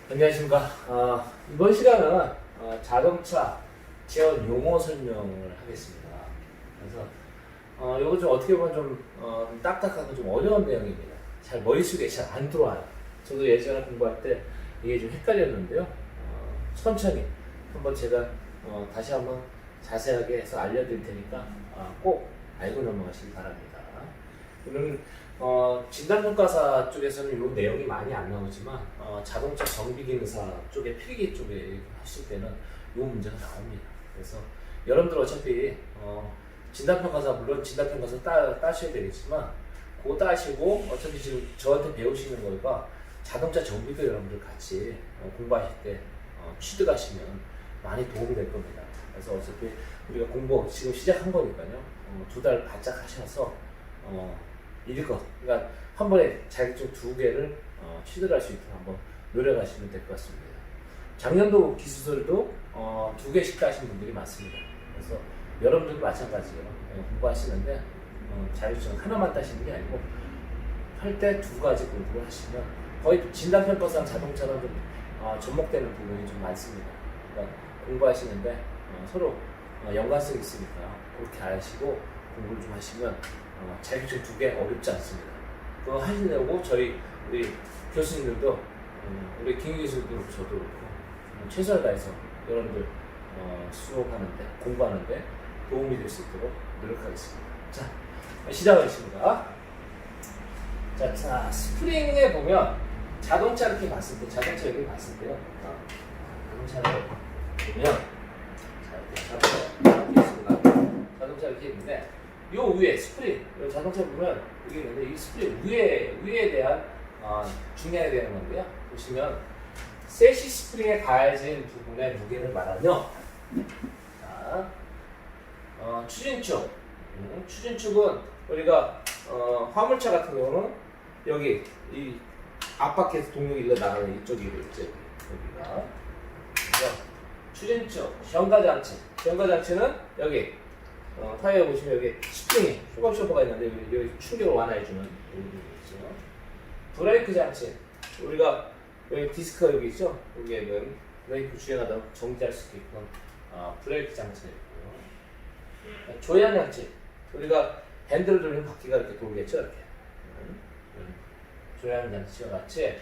안녕하십니까. 이번 시간은 자동차 제어 용어 설명을 하겠습니다. 그래서 이거 좀 어떻게 보면 좀 딱딱하고 좀 어려운 내용입니다. 잘 머릿속에 잘 안 들어와요. 저도 예전에 공부할 때 이게 좀 헷갈렸는데요. 천천히 한번 제가 다시 한번 자세하게 해서 알려드릴 테니까 꼭 알고 넘어가시기 바랍니다. 그러면 진단평가사 쪽에서는 이 내용이 많이 안 나오지만 자동차 정비기능사 쪽에 필기 쪽에 하실 때는 이 문제가 나옵니다. 그래서 여러분들 어차피 진단평가사 물론 진단평가사 따셔야 되겠지만 그거 따시고 어차피 지금 저한테 배우시는 거가 자동차 정비도 여러분들 같이 공부하실 때 취득하시면 많이 도움이 될 겁니다. 그래서 어차피 우리가 공부 지금 시작한 거니까요. 2달 바짝 하셔서 읽어. 그러니까 한 번에 자격증 2개를 취득할 수 있도록 한번 노력하시면 될 것 같습니다. 작년도 기술도 2개씩 따신 분들이 많습니다. 그래서 여러분들도 마찬가지예요. 공부하시는데 자격증 하나만 따시는 게 아니고 할 때 2가지 공부를 하시면 거의 진단평가상 자동차랑 좀 접목되는 부분이 좀 많습니다. 그러니까 공부하시는데 서로 연관성이 있으니까 그렇게 아시고 공부를 좀 하시면 자격증 2개 어렵지 않습니다. 그거 하시려고 우리 교수님들도 우리 김기수도 저도 그렇고 최선을 다해서 여러분들 수업하는데 공부하는데 도움이 될 수 있도록 노력하겠습니다. 자, 시작하겠습니다. 자, 스프링에 보면 자동차 이렇게 봤을 때, 자동차 여기 봤을 때요. 자동차를 보면 자동차 이렇게 있는데 요 위에 스프링, 자동차 보면 여기 있는데 이 스프링 위에 대한 중량에 대한 건데요. 보시면 세시 스프링에 가해진 부분의 무게를 말하며 자, 추진축, 추진축은 우리가 화물차 같은 경우는 여기 이 앞바퀴에서 동력이 일러나가는 이쪽이고 있죠. 여기가 그래서 추진축, 현가장치는 여기 타이어 보시면 여기 스프링이 쇼버가 있는데 여기 충격을 완화해주는 여기 있죠. 브레이크 장치, 우리가 여기 디스크가 여기 있죠. 여기에는 브레이크 주행하다 정지할 수 있게끔 브레이크 장치가 있고요. 조향 장치, 우리가 핸들을 돌리면 바퀴가 이렇게 돌겠죠. 이렇게 조향 장치와 같이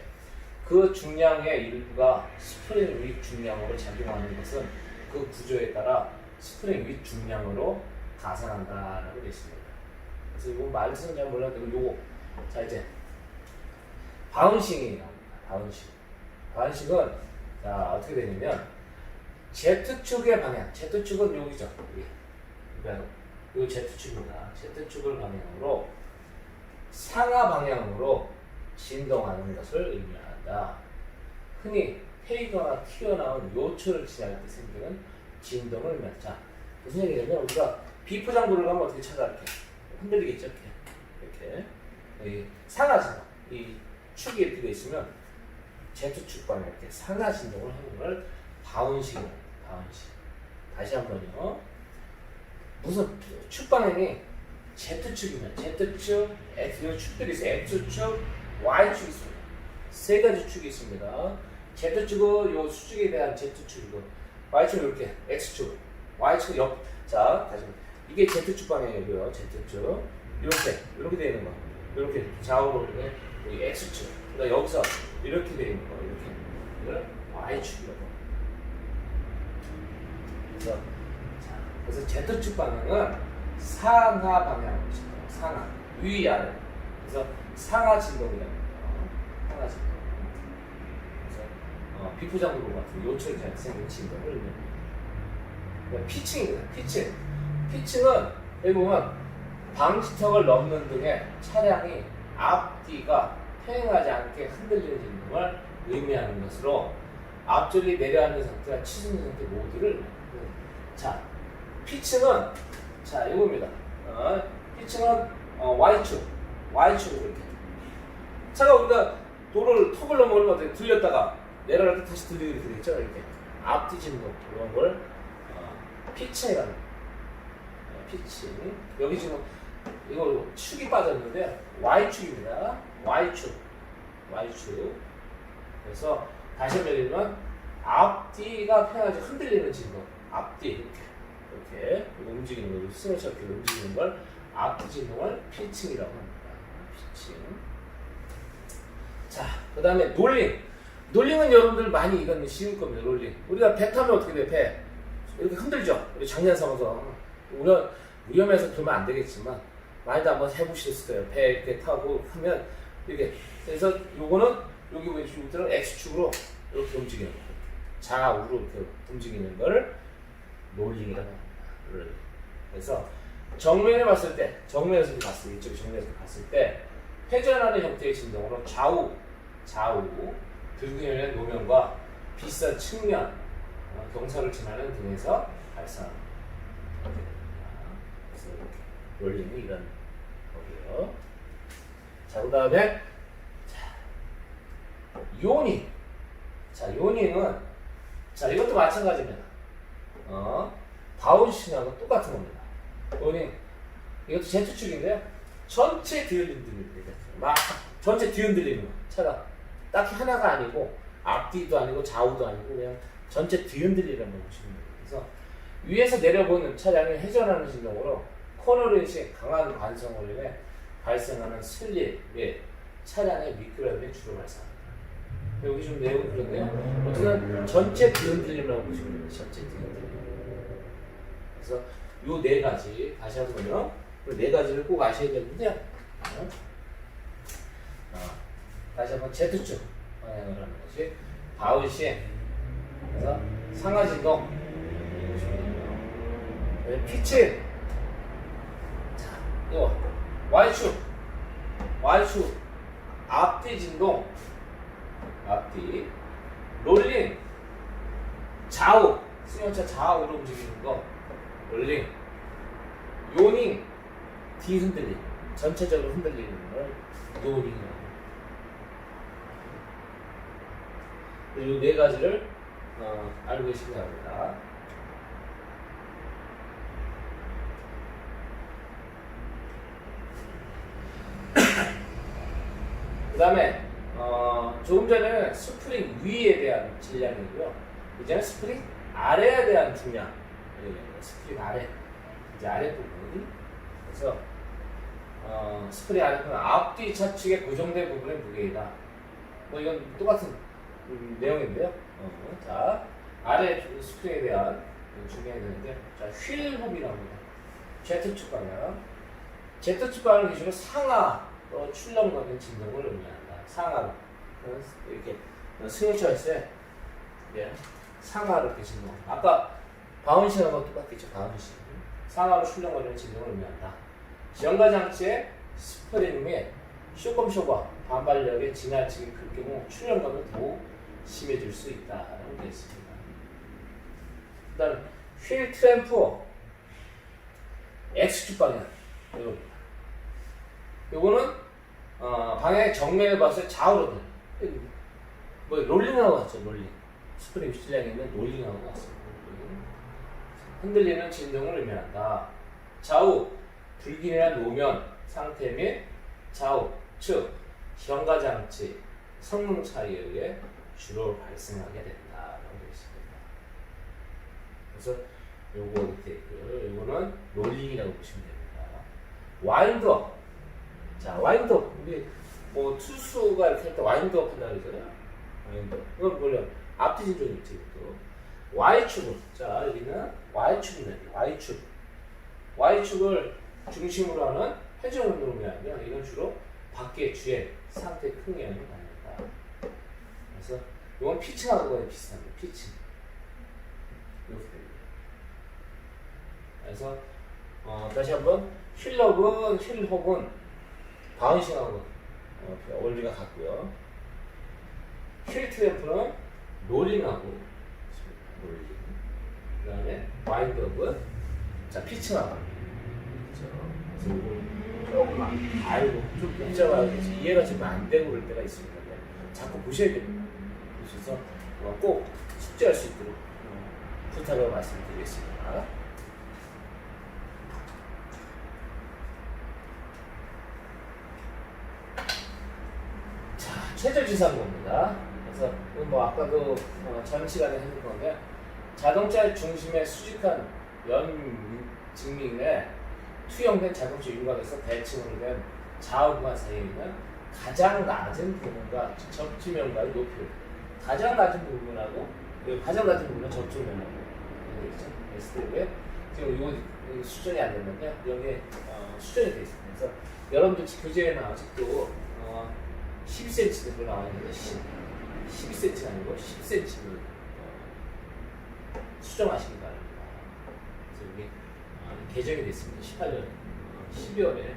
그 중량의 일부가 스프링 윗 중량으로 작용하는 것은 그 구조에 따라 스프링 윗 중량으로 가산한다라고 되어 있습니다. 그래서 이거 말씀은 잘 몰랐는데 요거 자 이제 바운싱이 나옵니다. 바운싱은 자 어떻게 되냐면 Z축의 방향, Z축은 여기죠. 여기. 그러니까 요 Z축입니다. Z축을 방향으로 상하 방향으로 진동하는 것을 의미한다. 흔히 페이거나 튀어나온 요철을 지날 때 생기는 진동을 의미한다. 자, 무슨 얘기냐면 우리가 비포장도를 가면 어떻게 차가 이렇게 흔들리겠죠? 이렇게 상하 진동, 이 축이 이렇게 돼 있으면 Z축 방향 이렇게 상하 진동을 하는 걸 바운싱이라고 합니다. 바운싱. 다시 한번요. 무슨 축 방향이 Z축이면 Z축, X 축들이 있어요. X축, Y축이 있습니다. 3가지 축이 있습니다. Z축은 요 수직에 대한 Z축이고 Y축은 이렇게 X축, Y축은 자, 다시 이게 Z축 방향이고요. Z축 이렇게 되어 있는 거, 이렇게 좌우로 여기 X축. 그러니까 여기서 이렇게 되어 있는 거, 이걸 Y축이라고. 그래서 Z축 방향은 상하 방향으로 있습니다. 상하, 위 아래. 그래서 상하 진동이라고 합니다. 상하 진동. 그래서 비포장도 같은 요철이 잘 생긴 진동을 의미합니다. 피칭입니다. 피칭은 여기 보면 방지턱을 넘는 등의 차량이 앞뒤가 평행하지 않게 흔들리는 진동을 의미하는 것으로 앞쪽이 내려앉는 상태와 치솟는 상태 모두를 자, 피칭은 자 이겁니다. 피칭은 Y축 이렇게 차가 우리가 턱을 넘어가면 어떻게 들렸다가 내려갈 때 다시 들리게 되겠죠. 이렇게 앞뒤 진동 이런 걸 피칭이라는 피칭. 여기 지금 이거 축이 빠졌는데 Y축입니다. Y축. 그래서 다시 한번 예를 들면 앞뒤가 편하게 흔들리는 진동. 앞뒤 이렇게 움직이는 거, 스매시 이렇게 움직이는 걸 앞뒤 진동을 피칭이라고 합니다. 피칭. 자, 그 다음에 롤링. 롤링은 여러분들 많이 이건 쉬울 겁니다. 롤링. 우리가 배 타면 어떻게 돼? 배 이렇게 흔들죠. 우리 장난 삼아서 위험해서 그러면 안 되겠지만 많이도 한번 해보셨을 거예요. 배 이렇게 타고 하면 이렇게. 그래서 요거는 여기 보시면 X축으로 이렇게 움직이는 거. 좌우로 이렇게 움직이는 걸 롤링이라고 합니다. 롤링. 그래서 정면에 봤을 때, 정면에서 봤을 때, 이쪽 정면에서 봤을 때 회전하는 형태의 진동으로 좌우, 들기는 노면과 비싼 측면, 경사를 지나는 등에서 발생합니다. 그래서 롤링이 이런 거고요. 자, 그 다음에 요닝. 자, 요닝은 자, 이것도 마찬가지입니다. 바운싱하고 똑같은 겁니다. 요닝 이것도 Z축인데요. 전체 뒤흔들립니다. 막 전체 뒤흔들리는 거. 차가 딱히 하나가 아니고 앞뒤도 아니고 좌우도 아니고 그냥 전체 뒤흔들리는 걸 보시면 됩니다. 그래서 위에서 내려보는 차량이 회전하는 진동으로 코너링식 강한 관성을 인해 발생하는 슬립, 차량의 미끄러움이 주로 발생합니다. 여기 좀 내용이 그런데요. 어쨌든 전체 뒤흔들림이라고 보시면 됩니다. 전체 뒤흔들림. 그래서 요 네 가지 다시 한번요. 네 가지를 꼭 아셔야 되는데요. 다시 한번 Z축 방향을 하는 것이 바운싱. 그래서 상하 진동. 피칭. 자, 이거 Y축 앞뒤 진동. 앞뒤 롤링 좌우 승용차 좌우로 움직이는 거 롤링 요닝 뒤 흔들림 전체적으로 흔들리는 걸 요닝이라고 이 네 가지를 알고 계시기 바랍니다. 그 다음에 조금 전에는 스프링 위에 대한 질량이고요. 이제는 스프링 아래에 대한 중량. 스프링 아래. 이제 아랫부분. 그래서, 스프링 아랫부분 앞뒤 차축에 고정된 부분의 무게이다. 뭐 이건 똑같은 내용인데요. 자, 아래 스프링에 대한 중량이 되는데, 자, 휠홈이라고 합니다. Z축 방향. Z축 방향을 기준으로 상하로 출렁거리는 진동을 의미한다. 상하로 이렇게 승용차가 있어요. 예. 상하로 이렇게 진동. 아까 바운싱하고 똑같겠죠. 바운싱. 상하로 출렁거리는 진동을 의미한다. 지연가 장치의 스프링 및 쇼컴쇼가 반발력의 지나치게 클 경우 출렁감이 더욱 심해질 수 있다라고 되어 있습니다. 그다음 휠 트램프 X축 방향. 요거는 방향의 정면을 봤을 때 좌우로 돼. 뭐 롤링하고 같죠. 롤링. 스프링 실량에 있는 롤링하고 같습니다. 흔들리는 진동을 의미한다. 좌우 불균형한 노면 상태 및 좌우 측 현가 장치 성능 차이에 의해 주로 발생하게 된다라고 되어 있습니다. 그래서 요거 이렇게 있고요. 요거는 롤링이라고 보시면 됩니다. 와인드업. 자, 와인드업. 우리 뭐 투수가 이렇게 할 때 와인드업 한다 그러잖아요. 와인드업. 이건 뭐냐? 앞뒤 진동이 있지, 이것도. Y축은, 자, 여기는 Y축입니다. Y축. Y축을 중심으로 하는 회전 운동을 하면 이건 주로 밖의 주행, 상태 큰 영향을 받는다. 그래서 이건 피칭하고 거의 비슷합니다. 피칭. 이렇게 됩니다. 그래서 다시 한번 휠홈은 바운싱하고 원리가 같고요. 휠 트램프는 롤링하고 그 다음에 와인드업은 자 피칭하고 그래서 조금 알고 좀 복잡하게 이해가 좀 안 되고 그럴 때가 있습니다. 자꾸 보셔야 됩니다. 그래서 꼭 숙지할 수 있도록 부탁을 말씀드리겠습니다. 최저지상고입니다. 그래서 뭐 아까도 전 시간에 했던 건데 자동차의 중심에 수직한 연 직민에 투영된 자동차 윤곽에서 대칭으로 된 좌우구간 사이에 있는 가장 낮은 부분과 접지면과의 높이를 가장 낮은 부분하고 가장 낮은 부분은 접지면하고 되겠죠. 했을 때 지금 이거 수정이 안 됐는데 여기 수정이 되어 있습니다. 그래서 여러분들 교재에는 아직도 12cm로 나와 있는데 12cm가 아니고 10cm를 수정하시기 바랍니다. 그래서 여기 개정이 됐습니다. 18년 12월에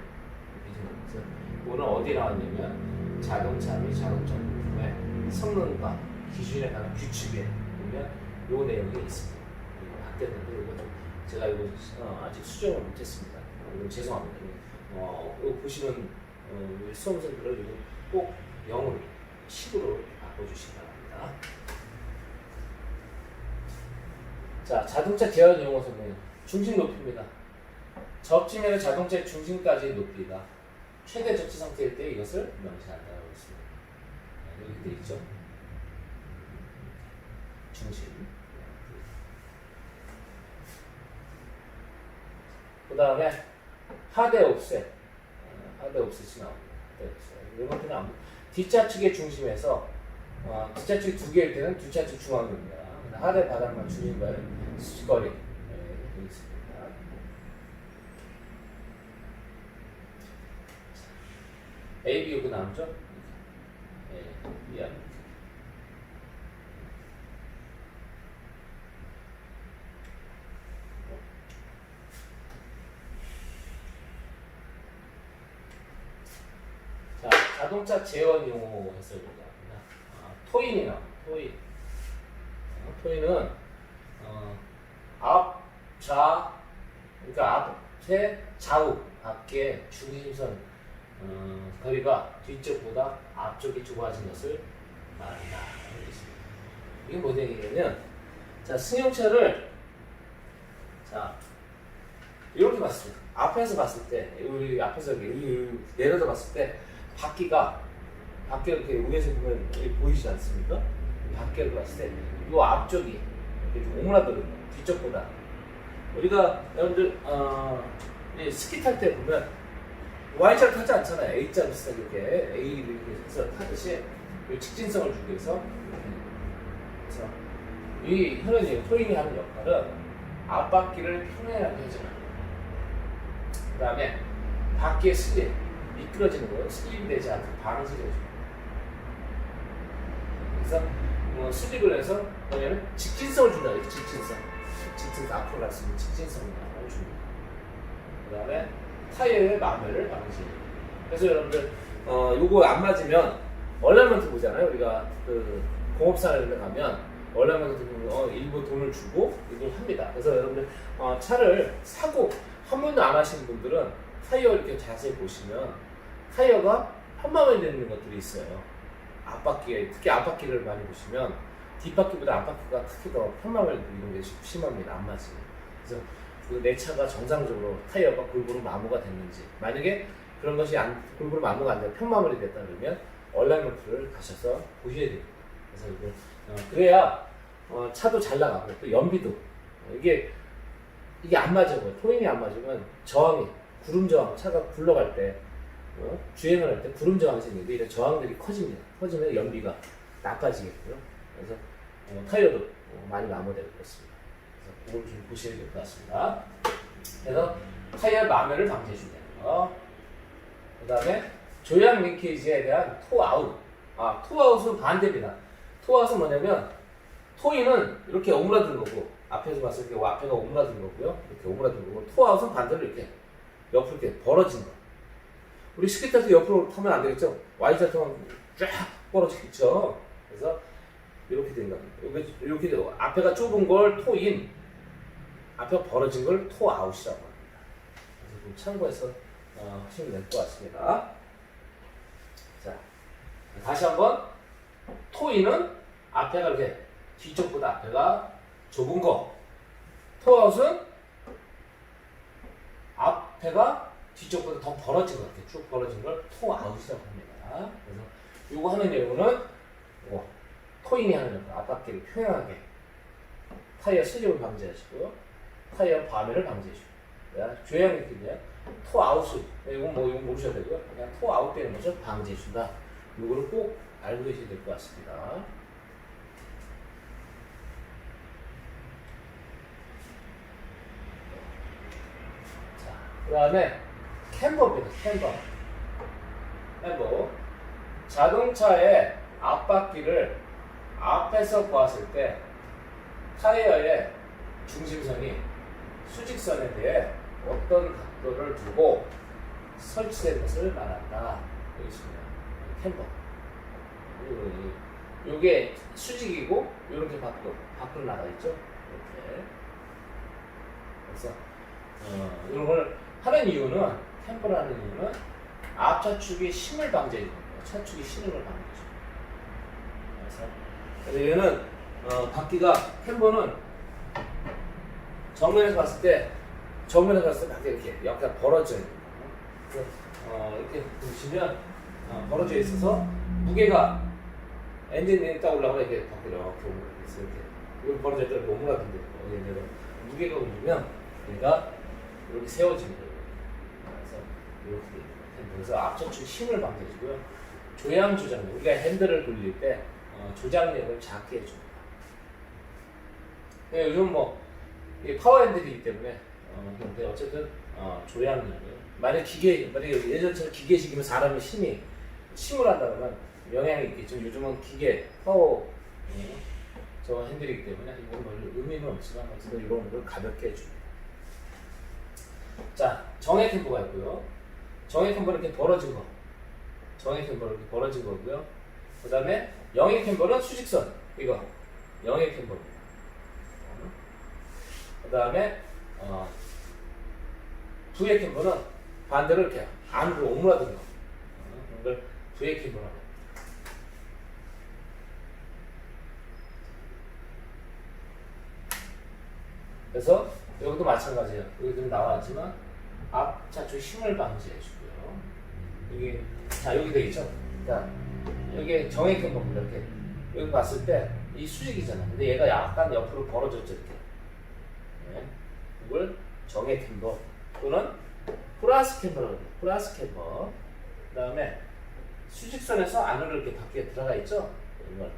개정이 돼서 이거는 어디에 나왔냐면 자동차 및 자동차 부품의 성능과 기준에 관한 규칙에 보면 요 내용이 있습니다. 이거 바뀌었는데 이거 좀 제가 이거 아직 수정을 못했습니다. 이거 죄송합니다. 이거 보시는 수험생들은 이거 꼭 0을 10으로 바꿔주시기 바랍니다. 자, 자동차 제한 용어 설명. 중심 높이입니다. 접지면의 자동차의 중심까지의 높이가 최대 접지 상태일 때 이것을 명시한다고 했습니다. 여기 되어 있죠. 중심. 그 다음에 하대 옵셋. 하대 옵셋이 나옵니다. 이런 것들은 뒷좌측의 중심에서 뒷좌측이 두 개일 때는 뒷좌측 중앙입니다. 하대 바닥만 중심과의 수직거리 되어 있습니다. A, B 여기 나오죠? 미안. 자, 자동차 제원 용어 해설입니다. 토인이 나옵니다. 토인은 앞, 좌, 그러니까 앞에 좌우, 밖에 중심선 거리가 뒤쪽보다 앞쪽이 좁아진 것을 말한다. 이게 뭔 얘기냐면, 자, 승용차를 자 이렇게 봤을 때, 앞에서 봤을 때, 여기 앞에서 여기 내려다 봤을 때, 바퀴가 밖에 이렇게 위에서 보면 보이지 않습니까? 밖에를 봤을 때, 이 앞쪽이 이렇게 좀 오므라드는 뒤쪽보다. 우리가 여러분들 스키 탈 때 보면 Y자를 타지 않잖아요. A자를 쓰다 이렇게 A를 이렇게 해서 타듯이 직진성을 주기 위해서. 그래서 이 토인이 하는 역할은 앞바퀴를 평행하게 해줘요. 그 다음에 바퀴의 슬립, 미끄러지는 거예요. 슬립이 되지 않고 방식을 해줘요. 그래서 슬립을 해서 뭐냐면 직진성을 준다. 이렇게 직진성 앞으로 갈 수 있는 직진성을 줍니다. 그 다음에 타이어의 마멸을 방지해요. 그래서 여러분들 요거 안 맞으면 얼라이먼트 보잖아요. 우리가 그 공업사에 가면 얼라이먼트 보면 일부 돈을 주고 이걸 합니다. 그래서 여러분들 차를 사고 한 번도 안 하시는 분들은 타이어 이렇게 자세히 보시면 타이어가 편마면이 되는 것들이 있어요. 앞바퀴에, 특히 앞바퀴를 많이 보시면 뒷바퀴보다 앞바퀴가 특히 더 편마면 이런 게 심합니다. 안 맞으면. 그래서 내 차가 정상적으로 타이어가 골고루 마모가 됐는지, 만약에 그런 것이 골고루 마모가 안 되고 편마모이 됐다 그러면 얼라이먼트를 가셔서 보셔야 됩니다. 그래서 이거 그래야 차도 잘 나가고 또 연비도 이게 안 맞아요. 토인이 안 맞으면 저항이 구름 저항, 차가 굴러갈 때 주행을 할 때 구름 저항이 생기는데 이런 저항들이 커집니다. 커지면 연비가 나빠지겠고요. 그래서 타이어도 많이 마모되고 그렇습니다. 그래서 그걸 좀 보셔야 될 것 같습니다. 그래서 타이어 마모를 방지해 준다는 거. 그 다음에 조향 링케이지에 대한 토아웃. 토아웃은 반대입니다. 토아웃은 뭐냐면 토인은 이렇게 오므라드는 거고 앞에서 봤을 때 앞에가 오므라드는 거고요. 이렇게 오므라드는 거고 토아웃은 반대로 이렇게 옆으로 이렇게 벌어진 거. 우리 스키 탈 때 옆으로 타면 안 되겠죠? Y자 타면 쫙 벌어지겠죠? 그래서 이렇게 된 겁니다. 이렇게 되고 앞에가 좁은 걸 토인, 앞에가 벌어진 걸 토아웃이라고 합니다. 그래서 좀 참고해서 하시면 될 것 같습니다. 자, 다시 한번 토인은 앞에가 이렇게 뒤쪽보다 앞에가 좁은 거, 토아웃은 앞에가 뒤쪽보다 더 벌어진 거, 이렇게 쭉 벌어진 걸 토아웃이라고 합니다. 그래서 이거 하는 이유는 코인이 하는 역할, 앞바퀴를 평행하게 타이어 슬립을 방지해주고요. 타이어 과매를 방지해주고. 조향 느낌이야. 토 아웃을, 이건 이건 모르셔야 되고요. 그냥 토 아웃 되는 것을 방지해준다. 이거를 꼭 알고 계셔야 될 것 같습니다. 자, 그 다음에 캠버입니다. 캠버. 자동차의 앞바퀴를 앞에서 보았을 때 타이어의 중심선이 수직선에 대해 어떤 각도를 두고 설치된 것을 말한다. 여기 있습니다. 캠버. 이게 수직이고 이렇게 밖으로 나가 있죠. 이렇게. 그래서 이런 걸 하는 이유는, 캠버라는 이유는 앞차축이 힘을 방지해 주는 거예요. 차축이 쉬는 걸 방지해 주는 거예요. 그래서 얘는 바퀴가, 캠버는 정면에서 봤을 때 바퀴가 이렇게 약간 벌어져 있는 거예요. 이렇게 보시면 벌어져 있어서 무게가 엔진이 딱 올라가면 이렇게 바퀴가 이렇게 오므라져 이렇게. 여기 벌어져 있더니 오므라든데 얘네가 무게가 오르면 얘가 이렇게 세워지는 거예요. 그래서 이렇게. 그래서 앞차축 힘을 방지해주고요. 조향 조작력, 우리가 핸들을 돌릴 때 조작력을 작게 해줍니다. 요즘 파워 핸들이기 때문에 근데 어쨌든 조향력을, 만약 예전처럼 기계식이면 사람이 힘을 한다면 영향이 있겠죠. 요즘은 기계 파워 저 핸들이기 때문에 이건 별로 의미는 없지만 어쨌든 이런 걸 가볍게 해줍니다. 자, 정액 캠버가 있고요. 정액 캠버는 이렇게 벌어진 거. 정액 캠버는 이렇게 벌어진 거고요. 그 다음에 영액 캠버는 수직선. 이거. 영액 캠버입니다. 그 다음에, 부액 캠버는 반대로 이렇게 안으로 오므라드는 거. 이걸 부액 캠버라고 합니다. 그래서 여기도 마찬가지예요. 여기도 나왔지만 앞차축 힘을 방지해주고요. 여기 되겠죠? 자, 여기 정액 캠버입니다. 이렇게 여기 봤을 때 이 수직이잖아. 근데 얘가 약간 옆으로 벌어졌죠, 이렇게. 네. 이걸 정액 캠버 또는 플러스 캠버라고 합니다. 플러스 캠버. 그다음에 수직선에서 안으로 이렇게 바퀴가 들어가 있죠? 이걸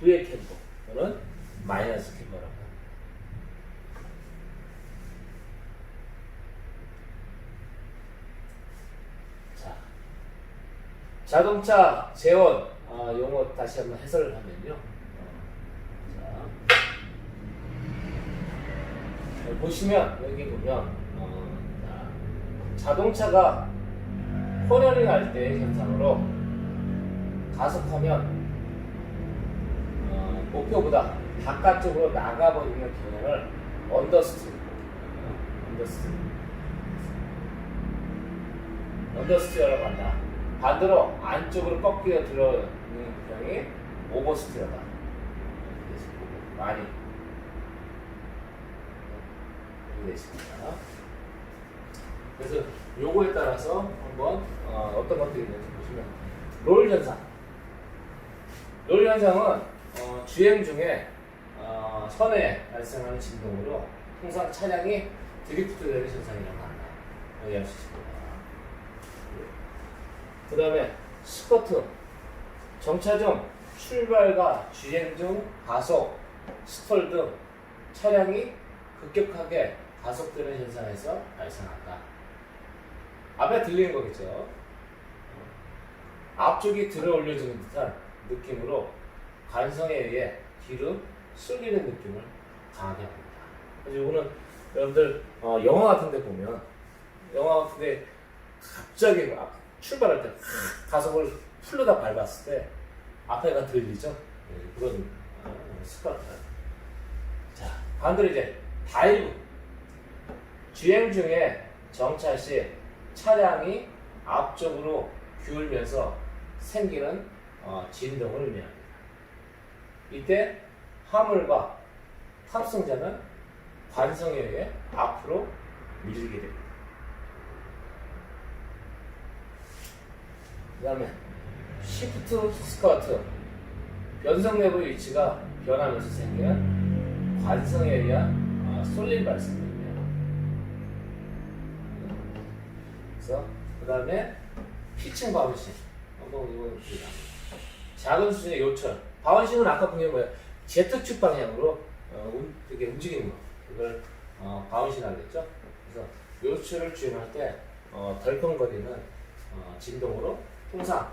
부액 캠버 또는 마이너스 캠버라고 합니다. 자동차 재원 용어 다시 한번 해설을 하면요. 보시면 여기 보면 자동차가 코너링 할 때의 현상으로 가속하면 목표보다 바깥쪽으로 나가버리는 경향을 언더스티어라고 한다. 반대로 안쪽으로 꺾여 들어오는 경향이 오버스티어다. 많이 되어 있습니다. 그래서 요거에 따라서 한번 어떤 것들이 있는지 보시면 롤 현상. 롤 현상은 주행 중에 선에 발생하는 진동으로 항상 차량이 드리프트되는 현상이라고 한다. 이해할 수 있습니다. 그 다음에 스커트. 정차 중 출발과 주행 중 가속, 스톨 등 차량이 급격하게 가속되는 현상에서 발생한다. 앞에 들리는 거겠죠. 앞쪽이 들어 올려지는 듯한 느낌으로 관성에 의해 뒤로 쏠리는 느낌을 강하게 합니다. 그래서 이거는 여러분들 영화 같은 데 보면, 영화 같은 데 갑자기 출발할 때 가속을 풀로다 밟았을 때 앞에가 들리죠? 그런 스커트. 자, 반대로 이제 다이브. 주행 중에 정차 시 차량이 앞쪽으로 기울면서 생기는 진동을 의미합니다. 이때 화물과 탑승자는 관성에 의해 앞으로 밀리게 됩니다. 그 다음에 시프트 스커트. 변성 내부의 위치가 변하면서 생기는 관성에 의한 쏠림 발생입니다. 그래서 그 다음에 피층 바운싱 한번 이거 봅니다. 작은 수준의 요철. 바운싱은 아까 본 게 뭐예요? Z축 방향으로 이렇게 움직이는 거. 그걸 바운싱 하겠죠. 그래서 요철을 주행할 때 덜컹거리는 진동으로 통상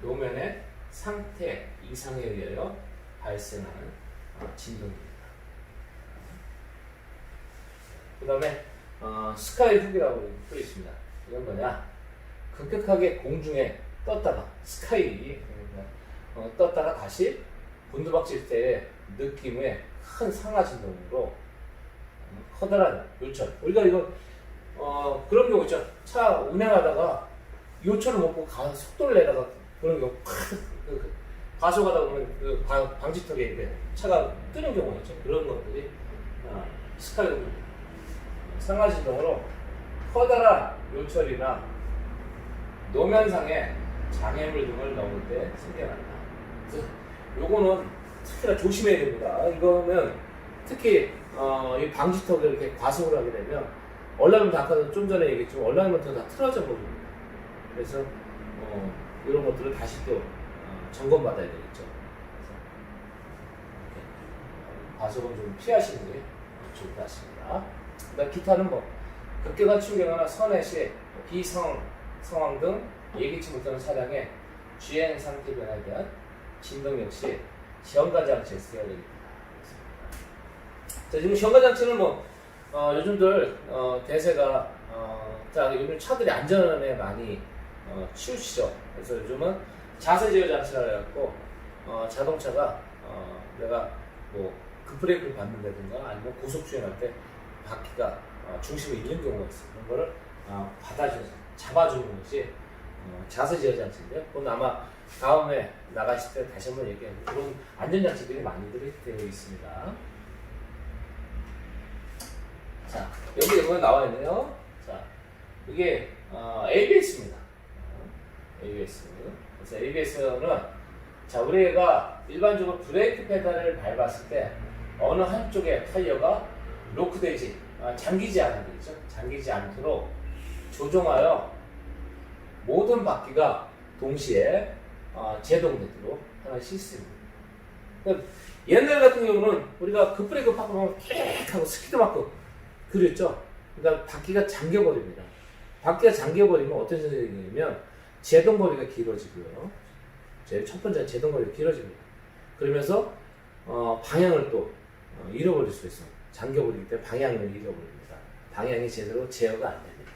노면의 상태 이상에 의하여 발생하는 진동입니다. 그 다음에 스카이 훅이라고 또 있습니다. 이건 뭐냐? 급격하게 공중에 떴다가 스카이 떴다가 다시 곤두박질 때의 느낌의 큰 상하 진동으로 커다란 요철. 우리가 이거 그런 경우 있죠. 차 운행하다가 요철을 먹고 속도를 내다가 그런 경우 가속하다 보면 그 방지턱에 이렇게 차가 뜨는 경우가 있죠. 그런 것들이 스카이로 상하 진동으로 커다란 요철이나 노면상에 장애물 등을 넣을 때 생겨난다. 그래서 요거는 특히나 조심해야 됩니다. 이거는 특히 이 방지턱을 이렇게 과속을 하게 되면 얼라이먼트 아까 좀 전에 얘기했지만 얼라이먼트가 다 틀어져 버립니다. 그래서 이런 것들을 다시 또 점검받아야 되겠죠. 그래서 과속은 좀 피하시는 게 좋을 것 같습니다. 그다음 기타는 뭐 급격한 충격이나 선회 시 비상황 등 예기치 못하는 차량의 주행 상태 변화에 대한 진동 역시 시험관 장치에 쓰여야 됩니다. 자, 지금 시험관 장치는 뭐 요즘들 대세가 자 요즘 차들이 안전에 많이 치우치죠. 그래서 요즘은 자세 제어 장치라 해갖고 자동차가 내가 뭐 급브레이크를 밟는다든가 아니면 고속 주행할 때 바퀴가 중심을 잃는 경우가 있어요. 그런 거를 받아주는 잡아주는 것이 자세 제어 장치인데요. 그건 아마 다음에 나가실 때 다시 한번 얘기하고 그런 안전장치들이 많이들 되어 있습니다. 자, 여기 이번에 나와 있네요. 자, 이게 ABS입니다. ABS. 그래서 ABS는 자 우리가 일반적으로 브레이크 페달을 밟았을 때 어느 한쪽의 타이어가 로크되지 잠기지 않아야 되겠죠. 잠기지 않도록 조종하여 모든 바퀴가 동시에 제동되도록 하는 시스템입니다. 그러니까 옛날 같은 경우는 우리가 급브레이크 팍 하면 킥 하고 스피드 맞고 그랬죠. 그러니까 바퀴가 잠겨버립니다. 바퀴가 잠겨버리면 어떤 현상이냐면 제동거리가 길어지고요. 제일 첫 번째는 제동거리가 길어집니다. 그러면서 방향을 또 잃어버릴 수 있어요. 잠겨버리기 때문에 방향을 잃어버립니다. 방향이 제대로 제어가 안 됩니다.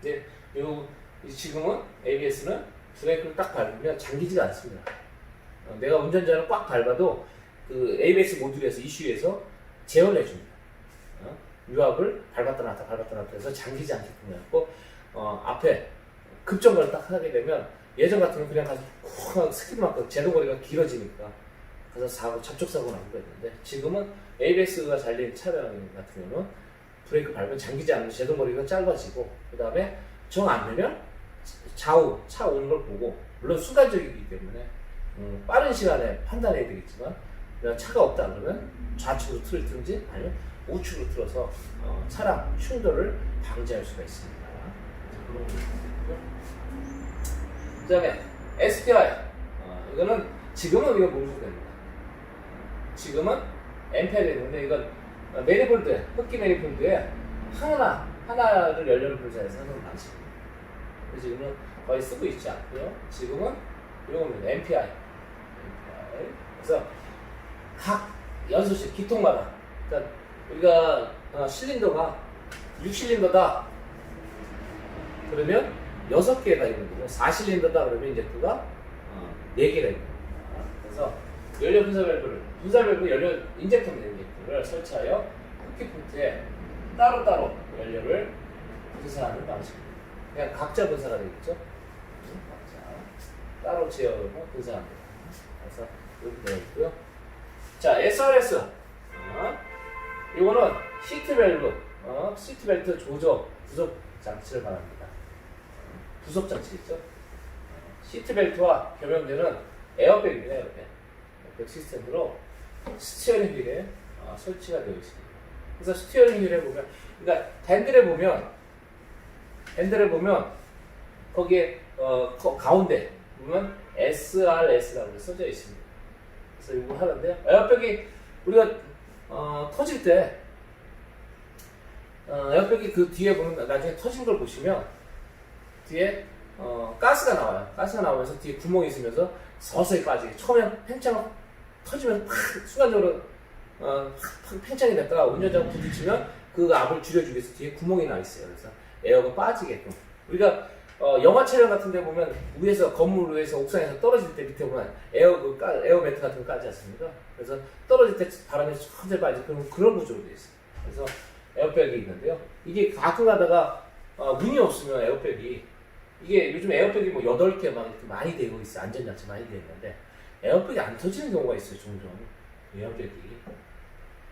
근데 지금은 ABS는 브레이크를 딱 밟으면 잠기지가 않습니다. 내가 운전자를 꽉 밟아도 그 ABS 모듈에서 이슈에서 제어를 해줍니다. 유압을 밟았다 놨다 해서 잠기지 않게끔 해갖고 앞에 급정거를 딱 하게 되면 예전 같으면 그냥 가서 쿡 스키드 맞고 제동거리가 길어지니까 그래서 접촉사고 나고 그랬는데 지금은 ABS가 잘 된 차량 같은 경우는 브레이크 밟으면 잠기지 않는 제동거리가 짧아지고 그 다음에 정 안 되면 좌우 차 오는 걸 보고 물론 순간적이기 때문에 빠른 시간에 판단해야 되겠지만 차가 없다 그러면 좌측으로 틀든지 아니면 우측으로 틀어서 차량 충돌을 방지할 수가 있습니다. 그 다음에 SPI 이거는 지금은 이거 모르셔도 됩니다. 지금은 앰페어에 있는데 이건 매니폴드 흡기 매니폴드에 하나를 연료를 분사해서 하는 방식입니다. 지금은 거의 쓰고 있지 않고요. 지금은 이겁니다. MPI. 그래서 각 연소실 기통마다 그러니까 우리가 실린더가 6실린더다 그러면 6개가 있는 거고 4실린더다 그러면 인젝터가 4개가 있는 겁니다. 그래서 연료 분사 밸브 연료 인젝터 인젝터를 설치하여 흡기 포트에 따로따로 연료를 분사하는 방식입니다. 그냥 각자 분사가 되겠죠. 각자 따로 제어하고 분사합니다. 그래서 이렇게 되어 있고요. 자, SRS 이거는 시트 밸브 시트 벨트 조정 부속 장치를 말합니다. 부속 장치 있죠. 시트 벨트와 겸용되는 에어백입니다. 에어백 시스템으로 스티어링 휠에 설치가 되어 있습니다. 그래서 스티어링 휠에 보면, 그러니까 핸들에 보면 거기에 가운데 보면 SRS라고 써져 있습니다. 그래서 이거 하는데요. 에어백이 우리가 터질 때 에어백이 그 뒤에 보면 나중에 터진 걸 보시면 뒤에 가스가 나와요. 가스가 나오면서 뒤에 구멍이 있으면서 서서히 빠지게. 처음엔 팽창 터지면 팍 순간적으로 팽창이 됐다가 운전자가 부딪히면 그 압을 줄여주기 위해서 뒤에 구멍이 나 있어요. 그래서 에어가 빠지게끔. 우리가 영화 촬영 같은 데 보면 위에서 건물 위에서 옥상에서 떨어질 때 밑에 보면 에어 매트 같은 거 깔지 않습니까? 그래서 떨어질 때 바람이 천천히 빠지고 그런 구조로 되어 있어요. 그래서 에어백이 있는데요. 이게 가끔 가다가 문이 없으면 에어백이 이게 요즘 에어백이 뭐 8개 막 이렇게 많이 되고 있어요. 안전장치 많이 되어 있는데 에어백이 안 터지는 경우가 있어요. 종종 에어백이.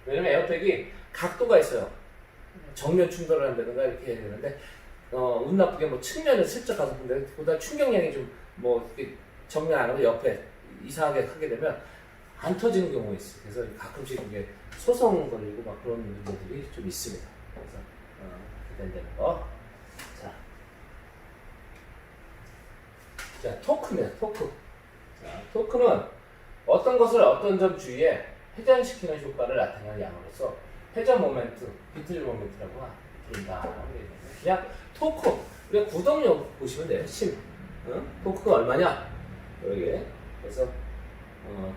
왜냐면 에어백이 각도가 있어요. 정면 충돌을 한다든가 이렇게 해야 되는데 운 나쁘게 뭐 측면을 슬쩍 가서 본데 보다 충격량이 좀 뭐 정면 안 하고 옆에 이상하게 하게 되면 안 터지는 경우가 있어요. 그래서 가끔씩 이게 소송 걸리고 막 그런 문제들이 좀 있습니다. 그래서 그렇게 된다는 거. 자, 토크입니다. 토크. 자, 토크는 어떤 것을 어떤 점 주위에 회전시키는 효과를 나타내는 양으로서 회전 모멘트, 비틀 모멘트라고 부른다. 그냥 토크. 우리가 구동력 보시면 돼요. 토크가 얼마냐? 여기에. 그래서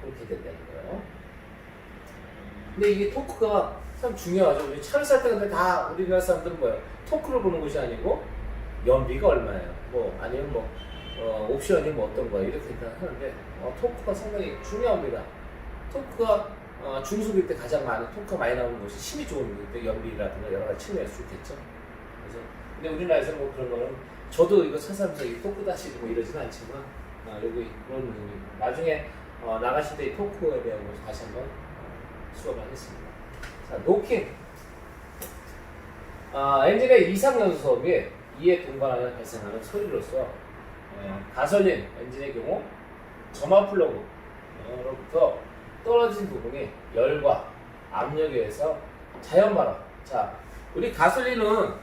그렇게 된다는 거예요. 근데 이게 토크가 참 중요하죠. 우리 차를 살 때 근데 다 우리나라 사람들은 뭐예요? 토크를 보는 것이 아니고 연비가 얼마예요? 뭐 아니면 뭐 옵션이 뭐 어떤 거야 이렇게 하는데 토크가 상당히 중요합니다. 토크가 중속일 때 가장 많은 토크가 많이 나오는 것이 힘이 좋은 때 연비라든가 여러 가지 측면일 수 있겠죠. 그래서 근데 우리나라에서 뭐 그런 거는 저도 이거 사사면서 이 토크 다시고 뭐 이러지는 않지만 여기 그런 부분이 나중에 나가실 때 이 토크에 대한 것을 다시 한번 수업을 하겠습니다. 자, 노킹. 엔진의 이상 연소음이 이에 동반하여 발생하는 소리로서 가솔린 엔진의 경우 점화 플러그로부터 떨어진 부분이 열과 압력에 의해서 자연 발화. 자, 우리 가솔린은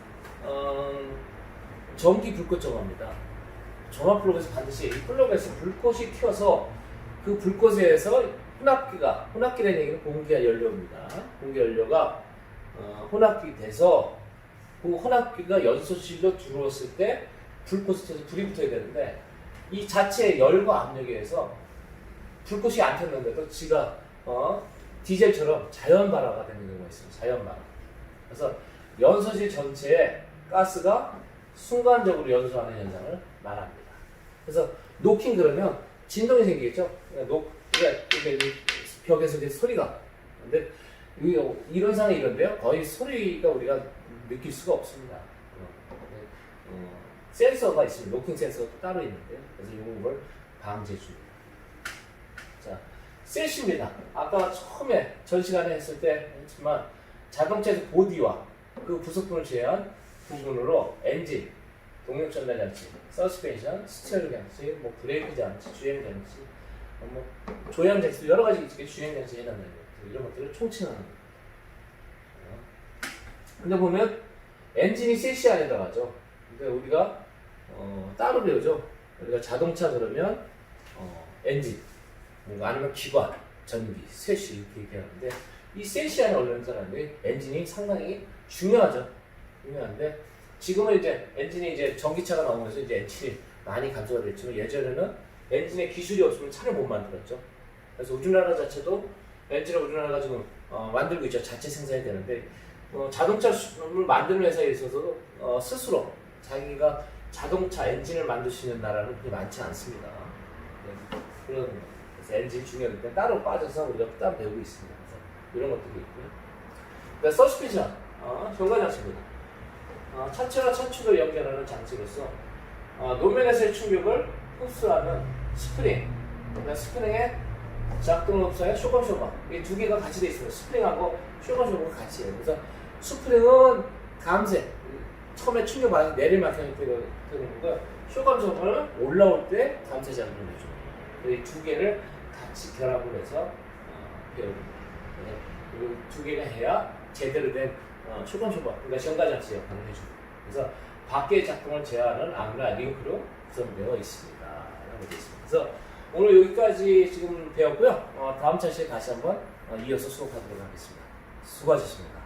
전기 불꽃 점화입니다. 점화 플러그에서 반드시 이 플러그에서 불꽃이 튀어서 그 불꽃에 의해서 혼합기라는 얘기는 공기와 연료입니다. 공기 연료가 혼합기 돼서 그 혼합기가 연소실로 들어왔을 때 불꽃이 튀어서 불이 붙어야 되는데 이 자체의 열과 압력에 의해서 불꽃이 안 튀었는데도 지가 디젤처럼 자연 발화가 되는 경우가 있습니다. 자연 발화. 그래서 연소실 전체에 가스가 순간적으로 연소하는 현상을 말합니다. 그래서 노킹 그러면 진동이 생기겠죠. 이게 벽에서 이제 소리가. 근데 이런 상황이 이런데요. 거의 소리가 우리가 느낄 수가 없습니다. 센서가 있습니다. 노킹 센서가 따로 있는데요. 그래서 이걸 방지해 줍니다. 자, 셋입니다. 아까 처음에 전 시간에 했을 때 했지만 자동차에서 보디와 그 부속품을 제외한 부분으로 엔진, 동력 전달 장치, 서스펜션, 스티어링 장치, 뭐 브레이크 장치, 주행 장치, 뭐 조향 장치 여러 가지 주행 장치 해놨는 것 이런 것들을 총칭하는 거예요. 근데 보면 엔진이 셋이 안에 들어가죠. 근데 우리가 따로 배우죠. 우리가 자동차 그러면 엔진, 아니면 기관, 전기, 셋이 이렇게 얘기하는데 이 셋이 안에 올라있는 엔진이 상당히 중요하죠. 중요한데 지금은 이제 엔진이 이제 전기차가 나오면서 이제 엔진이 많이 감소가 됐지만 예전에는 엔진의 기술이 없으면 차를 못 만들었죠. 그래서 우리나라 자체도 엔진을 우리나라가 지금 만들고 있죠. 자체 생산이 되는데 자동차를 만드는 회사에 있어서도 스스로 자기가 자동차 엔진을 만들 수 있는 나라는 그렇게 많지 않습니다. 네, 그래서 엔진 중요하기 때문에 따로 빠져서 우리가 따로 배우고 있습니다. 그래서 이런 것들이 있고요. 그러니까 서스펜션, 현관 장치입니다. 차체와 차축을 연결하는 장치로서 노면에서의 충격을 흡수하는 스프링, 그러니까 스프링의 작동 흡수에 쇼건쇼건 이 두 개가 같이 되어 있습니다. 스프링하고 쇼건쇼건과 같이 해요. 그래서 스프링은 감세, 처음에 충격 많이 내리막히는 되는 거고요. 쇼건쇼건은 올라올 때 감세 작용을 해줍니다. 이 두 개를 같이 결합을 해서 배웁니다. 이 두 개가 해야 제대로 된 초반초반, 그러니까 정가장치 역할을 해줍니다. 그래서 밖의 작동을 제어하는 악라 링크로 구성되어 있습니다. 라고 되어 있습니다. 그래서 오늘 여기까지 지금 배웠고요. 다음 차시에 다시 한번 이어서 수업하도록 하겠습니다. 수고하셨습니다.